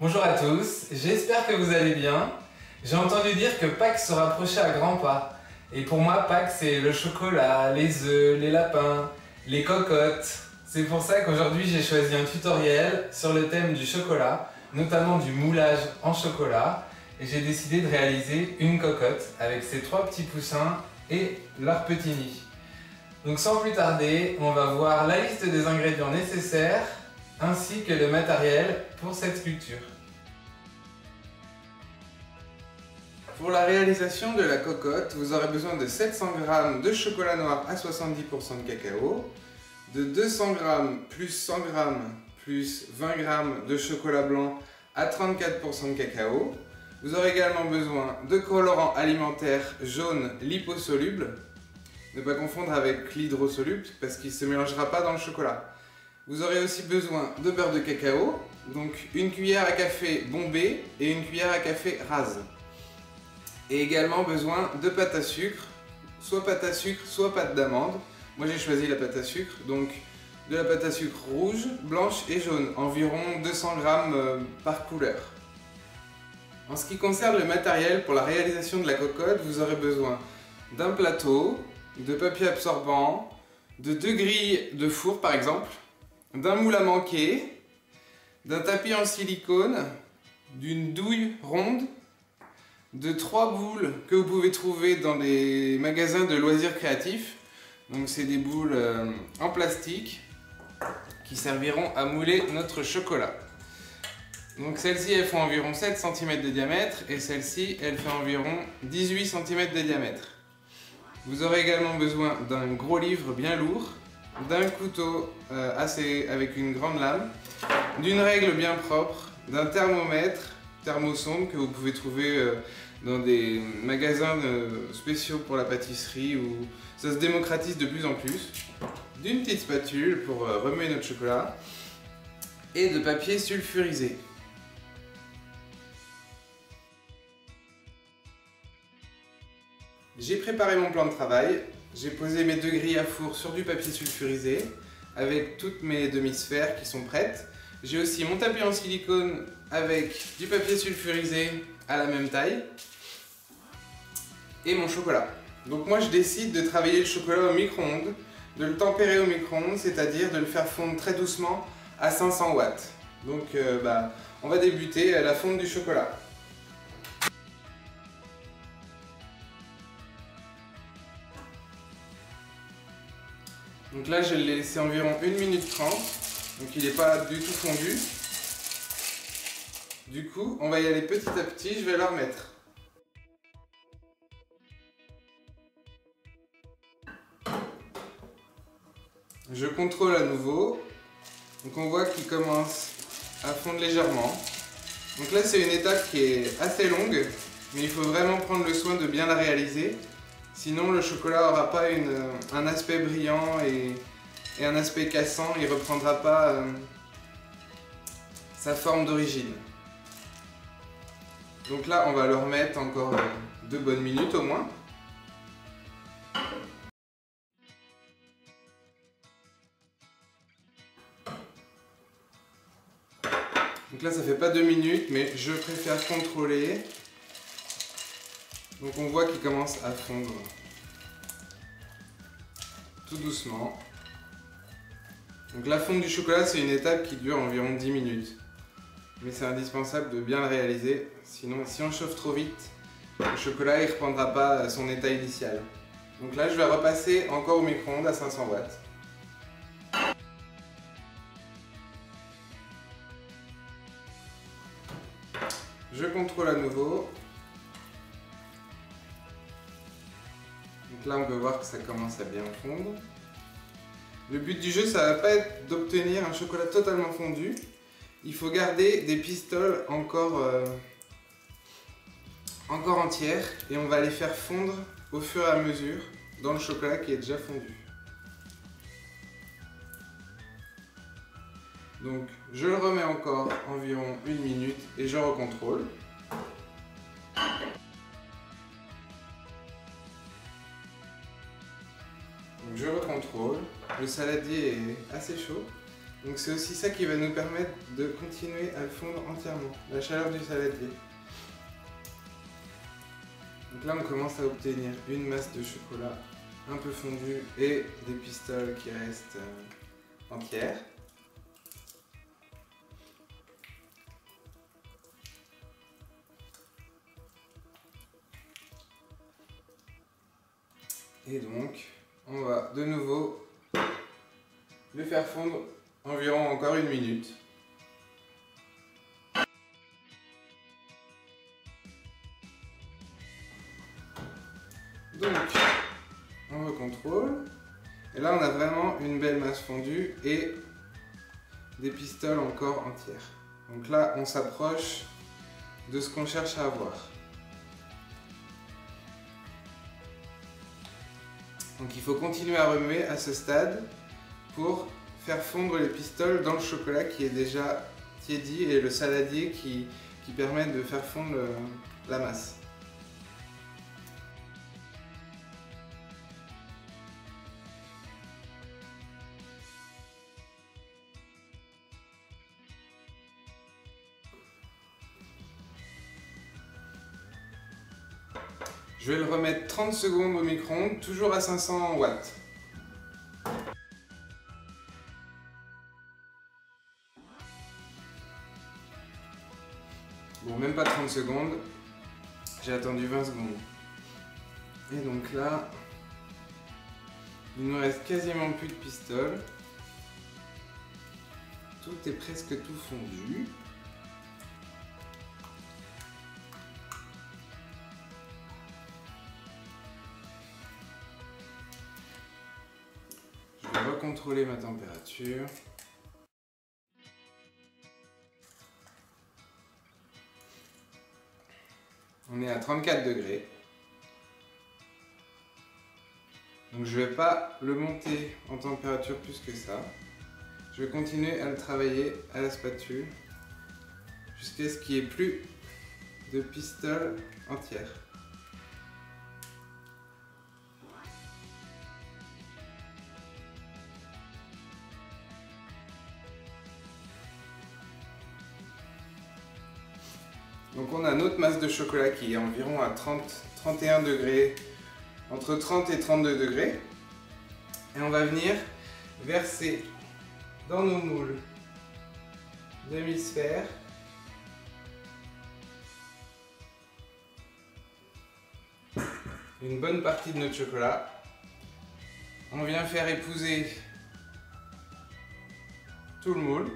Bonjour à tous, j'espère que vous allez bien. J'ai entendu dire que Pâques se rapprochait à grands pas. Et pour moi, Pâques, c'est le chocolat, les œufs, les lapins, les cocottes. C'est pour ça qu'aujourd'hui, j'ai choisi un tutoriel sur le thème du chocolat, notamment du moulage en chocolat. Et j'ai décidé de réaliser une cocotte avec ces 3 petits poussins et leur petit nid. Donc sans plus tarder, on va voir la liste des ingrédients nécessaires ainsi que le matériel pour cette sculpture. Pour la réalisation de la cocotte, vous aurez besoin de 700 g de chocolat noir à 70% de cacao, de 200 g plus 100 g plus 20 g de chocolat blanc à 34% de cacao. Vous aurez également besoin de colorant alimentaire jaune liposoluble, ne pas confondre avec l'hydrosoluble parce qu'il ne se mélangera pas dans le chocolat. Vous aurez aussi besoin de beurre de cacao, donc une cuillère à café bombée et une cuillère à café rase. Et également besoin de pâte à sucre, soit pâte d'amande. Moi j'ai choisi la pâte à sucre, donc de la pâte à sucre rouge, blanche et jaune, environ 200 g par couleur. En ce qui concerne le matériel pour la réalisation de la cocotte, vous aurez besoin d'un plateau, de papier absorbant, de 2 grilles de four par exemple, d'un moule à manquer, d'un tapis en silicone, d'une douille ronde, de 3 boules que vous pouvez trouver dans les magasins de loisirs créatifs. Donc c'est des boules en plastique qui serviront à mouler notre chocolat. Donc celle-ci elle fait environ 7 cm de diamètre et celle-ci elle fait environ 18 cm de diamètre. Vous aurez également besoin d'un gros livre bien lourd, d'un couteau avec une grande lame, d'une règle bien propre, d'un thermomètre, thermosonde que vous pouvez trouver dans des magasins spéciaux pour la pâtisserie où ça se démocratise de plus en plus, d'une petite spatule pour remuer notre chocolat et de papier sulfurisé. J'ai préparé mon plan de travail. J'ai posé mes 2 grilles à four sur du papier sulfurisé avec toutes mes demi-sphères qui sont prêtes. J'ai aussi mon tapis en silicone avec du papier sulfurisé à la même taille et mon chocolat. Donc moi je décide de travailler le chocolat au micro-ondes, de le tempérer au micro-ondes, c'est-à-dire de le faire fondre très doucement à 500 watts. Donc on va débuter la fonte du chocolat. Donc là, je l'ai laissé environ 1 minute 30, donc il n'est pas du tout fondu. Du coup, on va y aller petit à petit, je vais le remettre. Je contrôle à nouveau, donc on voit qu'il commence à fondre légèrement. Donc là, c'est une étape qui est assez longue, mais il faut vraiment prendre le soin de bien la réaliser. Sinon, le chocolat n'aura pas un aspect brillant et un aspect cassant, il ne reprendra pas sa forme d'origine. Donc là, on va le remettre encore 2 bonnes minutes au moins. Donc là, ça fait pas 2 minutes, mais je préfère contrôler. Donc on voit qu'il commence à fondre tout doucement. Donc la fonte du chocolat, c'est une étape qui dure environ 10 minutes. Mais c'est indispensable de bien le réaliser, sinon si on chauffe trop vite, le chocolat ne reprendra pas son état initial. Donc là je vais repasser encore au micro-ondes à 500 watts. Je contrôle à nouveau. Donc là on peut voir que ça commence à bien fondre. Le but du jeu, ça va pas être d'obtenir un chocolat totalement fondu. Il faut garder des pistoles encore entières et on va les faire fondre au fur et à mesure dans le chocolat qui est déjà fondu. Donc je le remets encore environ 1 minute et je recontrôle. Donc je recontrôle, le saladier est assez chaud, Donc c'est aussi ça qui va nous permettre de continuer à le fondre entièrement, la chaleur du saladier. Donc là on commence à obtenir une masse de chocolat un peu fondue et des pistoles qui restent entières. Et donc on va de nouveau le faire fondre environ encore 1 minute. Donc, on recontrôle. Et là, on a vraiment une belle masse fondue et des pistoles encore entières. Donc là, on s'approche de ce qu'on cherche à avoir. Donc il faut continuer à remuer à ce stade pour faire fondre les pistoles dans le chocolat qui est déjà tiédi et le saladier qui permet de faire fondre la masse. Je vais le remettre 30 secondes au micro-ondes, toujours à 500 watts. Bon, même pas 30 secondes, j'ai attendu 20 secondes. Et donc là, il nous reste quasiment plus de pistoles. Tout est presque tout fondu. Je vais recontrôler ma température. On est à 34 degrés. Donc je ne vais pas le monter en température plus que ça. Je vais continuer à le travailler à la spatule jusqu'à ce qu'il n'y ait plus de pistoles entières. Donc on a notre masse de chocolat qui est environ à 31 degrés, entre 30 et 32 degrés. Et on va venir verser dans nos moules demi-sphères une bonne partie de notre chocolat. On vient faire épouser tout le moule.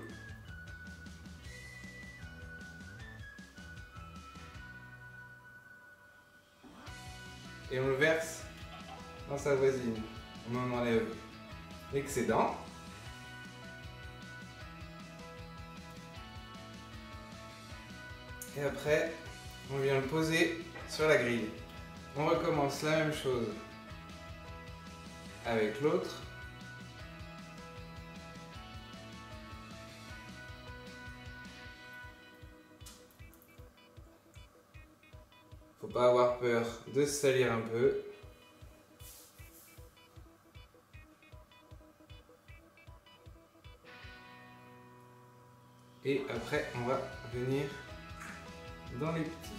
Et on le verse dans sa voisine. On en enlève l'excédent. Et après, on vient le poser sur la grille. On recommence la même chose avec l'autre. Faut pas avoir peur de se salir un peu. Et après, on va venir dans les petits.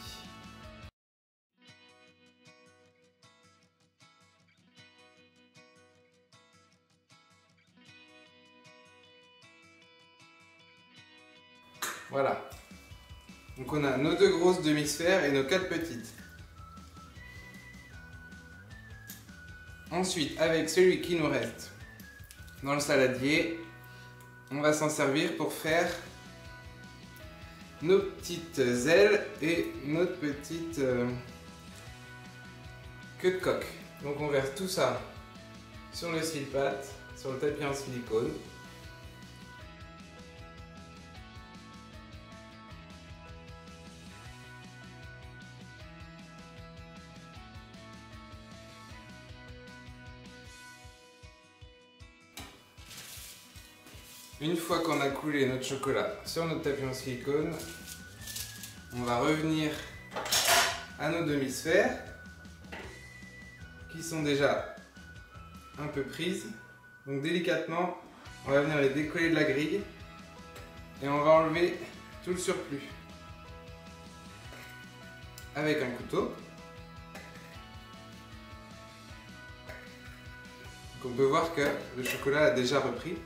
Voilà. Donc on a nos 2 grosses demi-sphères et nos 4 petites. Ensuite, avec celui qui nous reste dans le saladier, on va s'en servir pour faire nos petites ailes et notre petite queue de coque. Donc on verse tout ça sur le silpate, sur le tapis en silicone. Une fois qu'on a coulé notre chocolat sur notre tapis en silicone, on va revenir à nos demi-sphères qui sont déjà un peu prises. Donc délicatement, On va venir les décoller de la grille et on va enlever tout le surplus avec un couteau. Donc on peut voir que le chocolat a déjà repris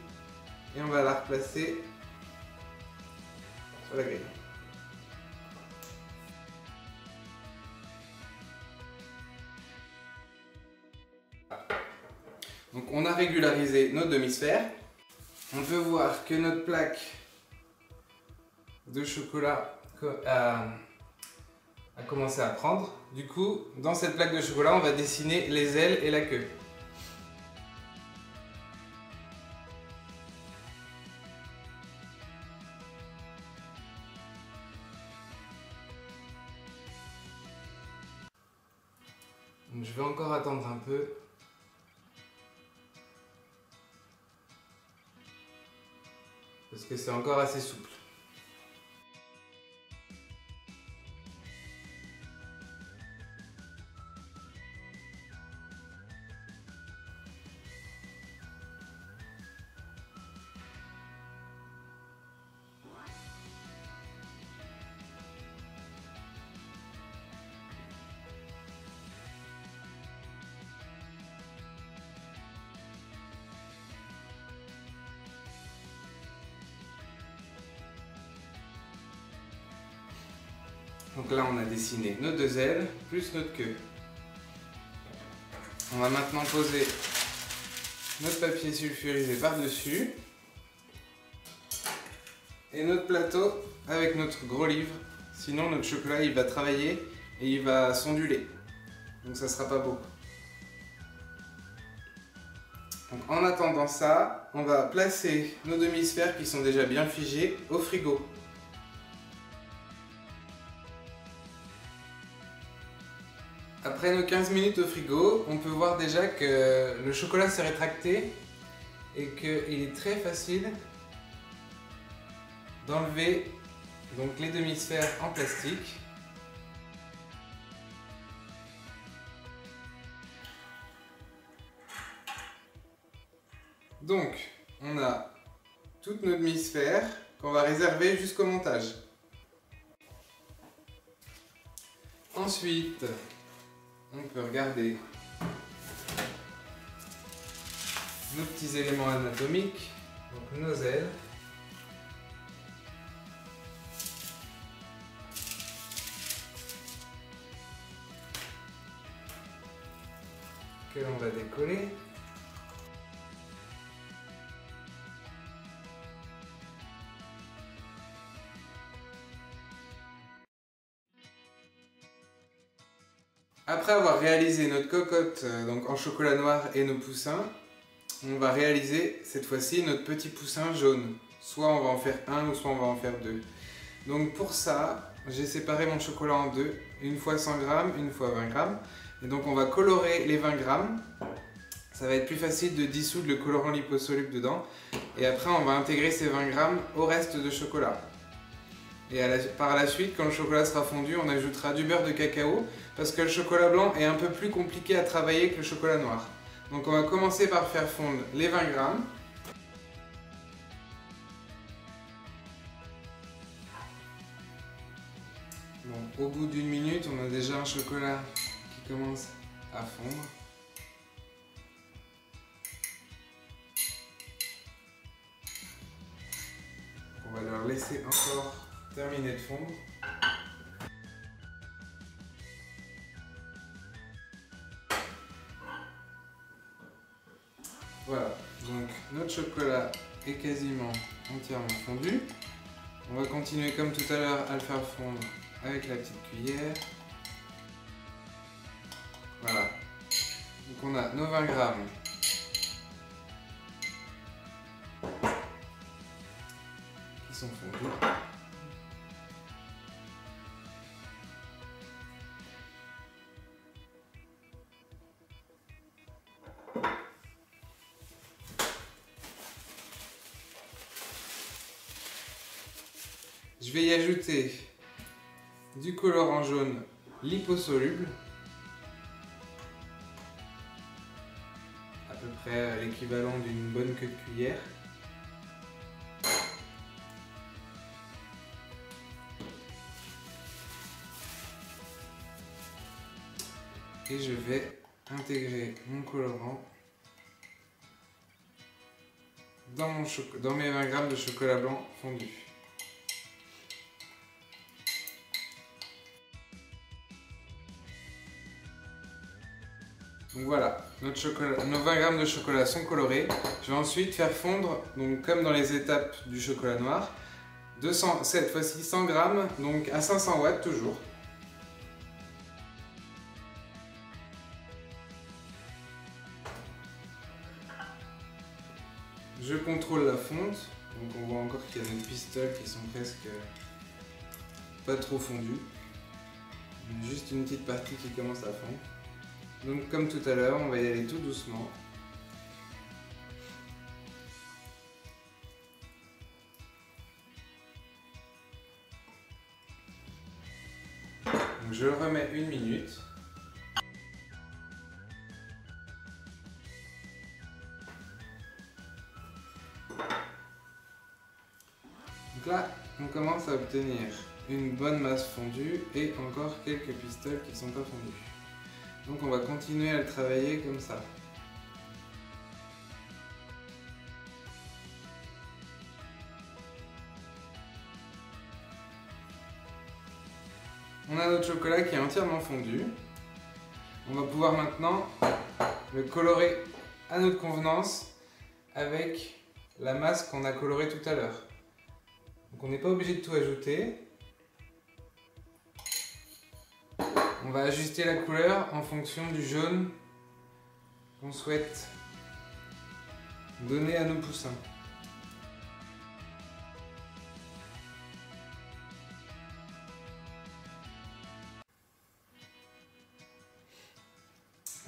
et on va la replacer sur la grille. Donc on a régularisé nos demi-sphères. On peut voir que notre plaque de chocolat a commencé à prendre. Du coup, dans cette plaque de chocolat, on va dessiner les ailes et la queue. Donc, je vais encore attendre un peu. Parce que c'est encore assez souple. Donc là, on a dessiné nos deux ailes, plus notre queue. On va maintenant poser notre papier sulfurisé par-dessus. Et notre plateau avec notre gros livre. Sinon, notre chocolat, il va travailler et il va s'onduler. Donc ça sera pas beau. Donc en attendant ça, on va placer nos demi-sphères qui sont déjà bien figées au frigo. Après nos 15 minutes au frigo, on peut voir déjà que le chocolat s'est rétracté et qu'il est très facile d'enlever donc les demi-sphères en plastique. Donc, on a toutes nos demi-sphères qu'on va réserver jusqu'au montage. Ensuite, on peut regarder nos petits éléments anatomiques, donc nos ailes. Que l'on va décoller. Après avoir réalisé notre cocotte donc en chocolat noir et nos poussins, on va réaliser cette fois-ci notre petit poussin jaune. Soit on va en faire un ou soit on va en faire deux. Donc pour ça, j'ai séparé mon chocolat en deux, une fois 100 g, une fois 20 g. Et donc on va colorer les 20 g. Ça va être plus facile de dissoudre le colorant liposoluble dedans. Et après on va intégrer ces 20 g au reste de chocolat. Et par la suite, quand le chocolat sera fondu, on ajoutera du beurre de cacao parce que le chocolat blanc est un peu plus compliqué à travailler que le chocolat noir. Donc on va commencer par faire fondre les 20 g. Donc, au bout d'une minute, on a déjà un chocolat qui commence à fondre. On va leur laisser encore terminer de fondre. Voilà, donc notre chocolat est quasiment entièrement fondu. On va continuer comme tout à l'heure à le faire fondre avec la petite cuillère. Voilà, donc on a nos 20 g qui sont fondus. Je vais y ajouter du colorant jaune liposoluble, à peu près l'équivalent d'une bonne queue de cuillère. Et je vais intégrer mon colorant dans mes 20 g de chocolat blanc fondu. Donc voilà, nos 20 g de chocolat sont colorés. Je vais ensuite faire fondre, donc comme dans les étapes du chocolat noir, cette fois-ci 100 g, donc à 500 watts toujours. Je contrôle la fonte, donc on voit encore qu'il y a des pistolets qui sont presque pas trop fondus. Juste une petite partie qui commence à fondre. Donc comme tout à l'heure, on va y aller tout doucement. Donc je le remets 1 minute. Donc là, on commence à obtenir une bonne masse fondue et encore quelques pistolets qui ne sont pas fondus. Donc on va continuer à le travailler comme ça. On a notre chocolat qui est entièrement fondu. On va pouvoir maintenant le colorer à notre convenance avec la masse qu'on a colorée tout à l'heure. Donc on n'est pas obligé de tout ajouter. On va ajuster la couleur en fonction du jaune qu'on souhaite donner à nos poussins.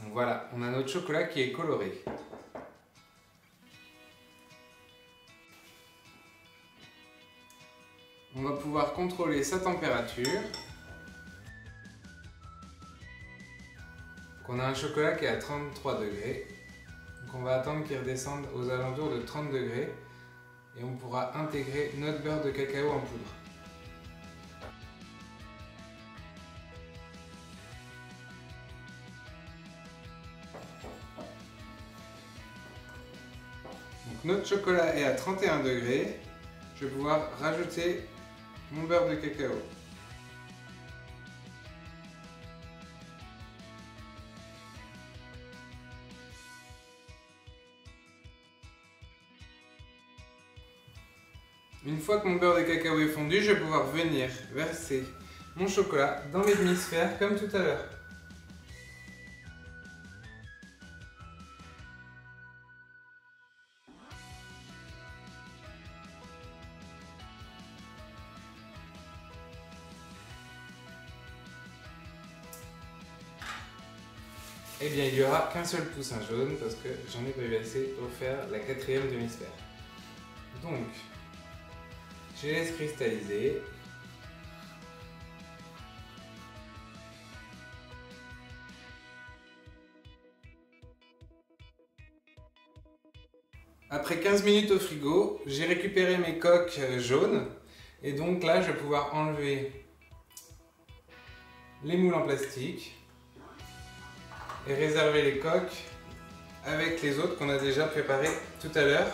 Donc voilà, on a notre chocolat qui est coloré. On va pouvoir contrôler sa température. Donc on a un chocolat qui est à 33 degrés. Donc on va attendre qu'il redescende aux alentours de 30 degrés et on pourra intégrer notre beurre de cacao en poudre. Donc notre chocolat est à 31 degrés. Je vais pouvoir rajouter mon beurre de cacao. Une fois que mon beurre de cacao est fondu, je vais pouvoir venir verser mon chocolat dans mes demi-sphères comme tout à l'heure. Eh bien, il n'y aura qu'un seul poussin jaune parce que j'en ai pas eu assez pour faire la 4e demi-sphère. Donc, je laisse cristalliser. Après 15 minutes au frigo, j'ai récupéré mes coques jaunes et donc là, je vais pouvoir enlever les moules en plastique et réserver les coques avec les autres qu'on a déjà préparées tout à l'heure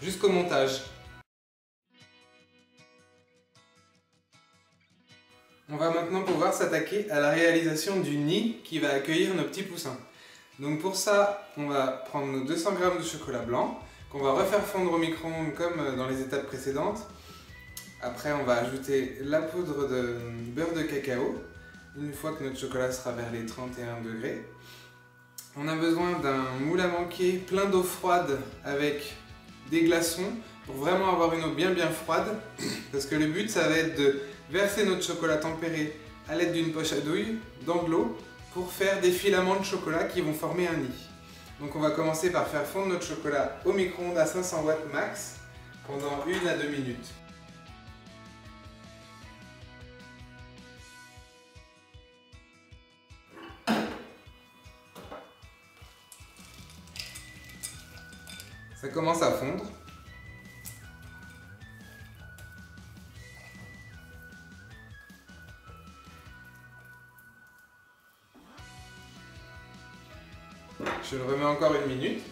jusqu'au montage. On va maintenant pouvoir s'attaquer à la réalisation du nid qui va accueillir nos petits poussins. Donc pour ça, on va prendre nos 200 g de chocolat blanc qu'on va refaire fondre au micro-ondes comme dans les étapes précédentes. Après, on va ajouter la poudre de beurre de cacao une fois que notre chocolat sera vers les 31 degrés. On a besoin d'un moule à manquer plein d'eau froide avec des glaçons pour vraiment avoir une eau bien froide parce que le but ça va être de verser notre chocolat tempéré à l'aide d'une poche à douille dans de l'eau pour faire des filaments de chocolat qui vont former un nid. Donc on va commencer par faire fondre notre chocolat au micro-ondes à 500 watts max pendant 1 à 2 minutes. Ça commence à fondre. Je le remets encore une minute.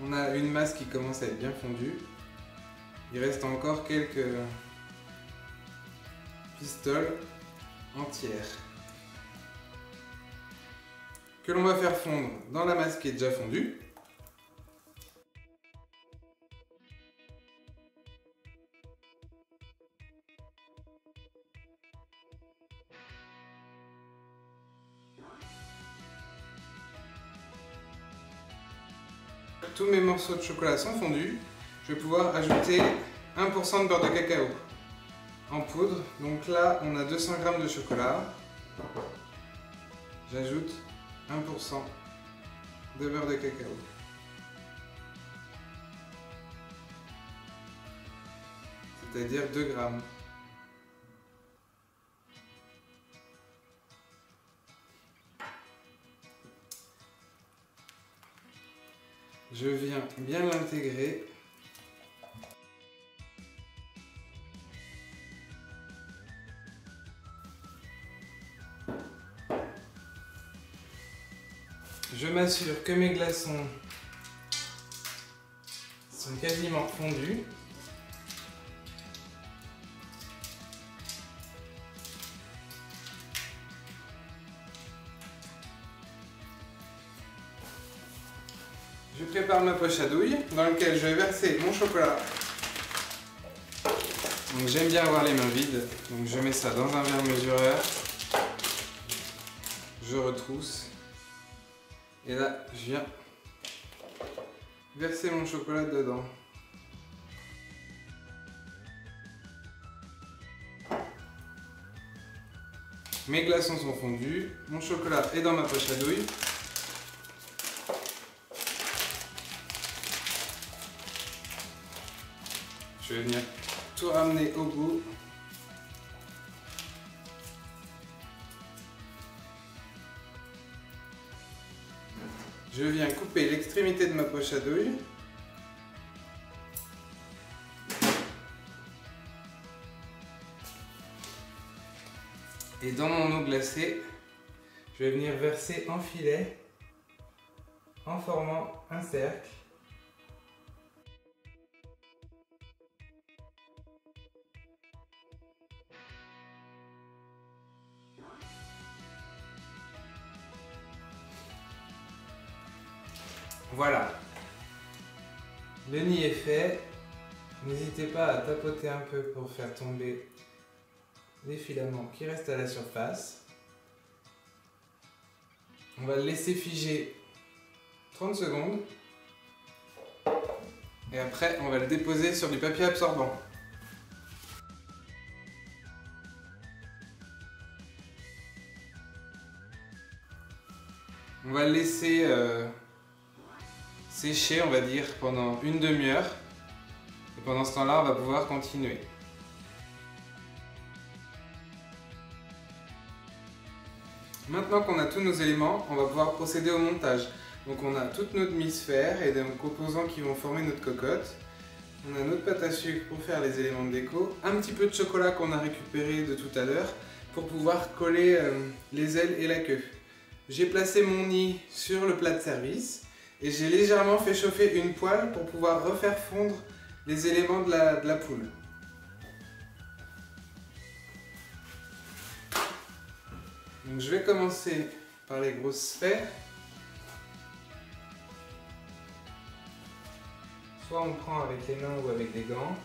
On a une masse qui commence à être bien fondue. Il reste encore quelques pistoles entières que l'on va faire fondre dans la masse qui est déjà fondue. Tous mes morceaux de chocolat sont fondus. Je vais pouvoir ajouter 1% de beurre de cacao en poudre. Donc là, on a 200 g de chocolat. J'ajoute 1% de beurre de cacao. C'est-à-dire 2 g. Je viens bien l'intégrer. Je m'assure que mes glaçons sont quasiment fondus. Je prépare ma poche à douille dans laquelle je vais verser mon chocolat. Donc j'aime bien avoir les mains vides, donc je mets ça dans un verre mesureur. Je retrousse. Et là, je viens verser mon chocolat dedans. Mes glaçons sont fondus, mon chocolat est dans ma poche à douille. Je vais venir tout ramener au bout. Je viens couper l'extrémité de ma poche à douille. Et dans mon eau glacée, je vais venir verser en filet en formant un cercle. Voilà, le nid est fait. N'hésitez pas à tapoter un peu pour faire tomber les filaments qui restent à la surface. On va le laisser figer 30 secondes. Et après, on va le déposer sur du papier absorbant. On va le laisser sécher, on va dire, pendant une demi-heure. Et pendant ce temps-là, on va pouvoir continuer. Maintenant qu'on a tous nos éléments, on va pouvoir procéder au montage. Donc on a toute notre demi-sphère et des composants qui vont former notre cocotte. On a notre pâte à sucre pour faire les éléments de déco. Un petit peu de chocolat qu'on a récupéré de tout à l'heure pour pouvoir coller les ailes et la queue. J'ai placé mon nid sur le plat de service. Et j'ai légèrement fait chauffer une poêle pour pouvoir refaire fondre les éléments de la poule. Donc je vais commencer par les grosses sphères. Soit on prend avec les mains ou avec des gants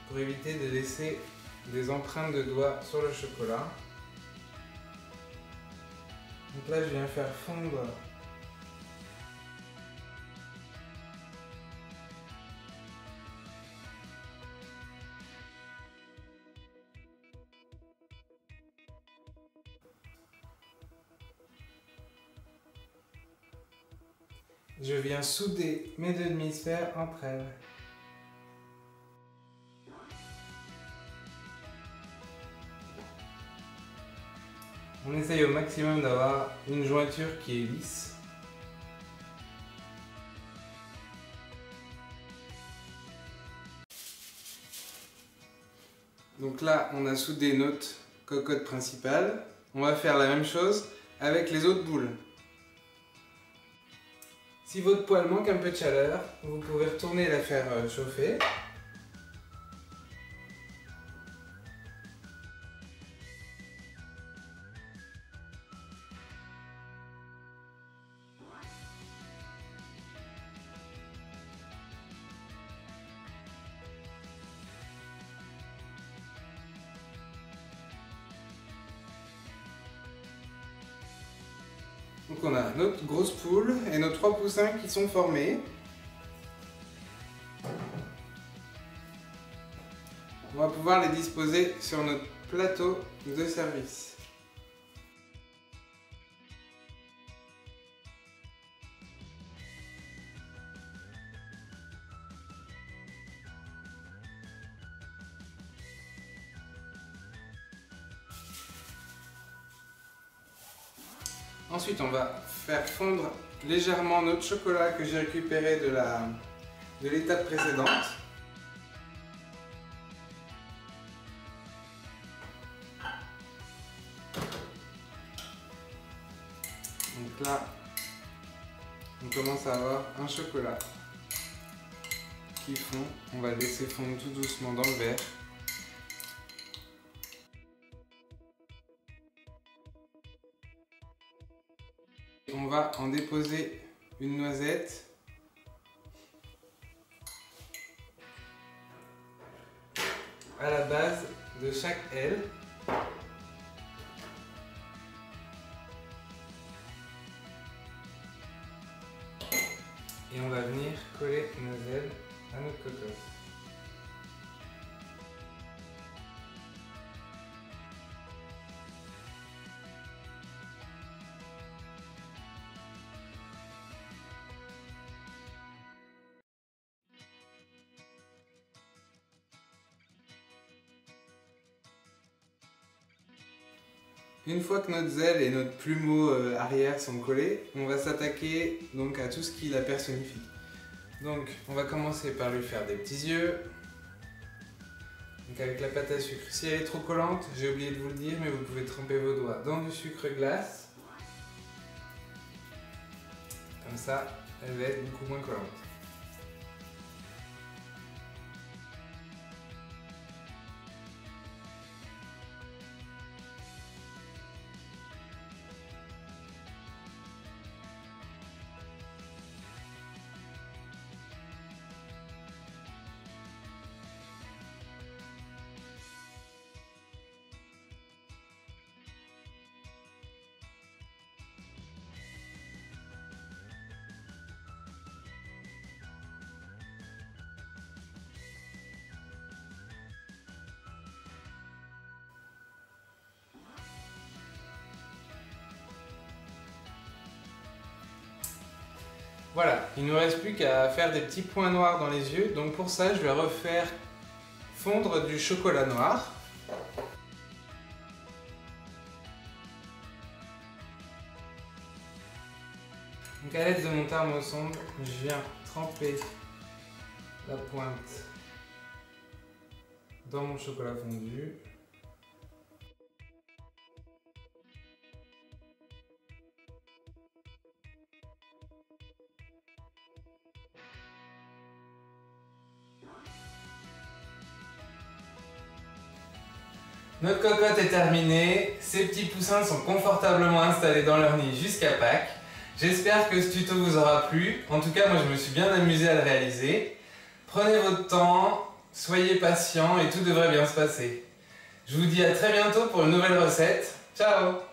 pour éviter de laisser des empreintes de doigts sur le chocolat. Donc là, je viens faire fondre je viens souder mes deux demi-sphères entre elles. On essaye au maximum d'avoir une jointure qui est lisse. Donc là, on a soudé notre cocotte principale. On va faire la même chose avec les autres boules. Si votre poêle manque un peu de chaleur, vous pouvez retourner et la faire chauffer. Donc on a notre grosse poule et nos 3 poussins qui sont formés. On va pouvoir les disposer sur notre plateau de service. Ensuite, on va faire fondre légèrement notre chocolat que j'ai récupéré de l'étape précédente. Donc là, on commence à avoir un chocolat qui fond. On va le laisser fondre tout doucement dans le verre. On va en déposer une noisette. À la base de chaque aile. Et on va venir coller nos ailes à notre cocotte. Une fois que notre zèle et notre plumeau arrière sont collés, on va s'attaquer donc à tout ce qui la personnifie. Donc on va commencer par lui faire des petits yeux. Donc avec la pâte à sucre. Si elle est trop collante, j'ai oublié de vous le dire, mais vous pouvez tremper vos doigts dans du sucre glace. Comme ça, elle va être beaucoup moins collante. Voilà, il ne nous reste plus qu'à faire des petits points noirs dans les yeux. Donc pour ça, je vais refaire fondre du chocolat noir. Donc à l'aide de mon thermosonde, je viens tremper la pointe dans mon chocolat fondu. Notre cocotte est terminée, ces petits poussins sont confortablement installés dans leur nid jusqu'à Pâques. J'espère que ce tuto vous aura plu, en tout cas moi je me suis bien amusé à le réaliser. Prenez votre temps, soyez patient et tout devrait bien se passer. Je vous dis à très bientôt pour une nouvelle recette. Ciao!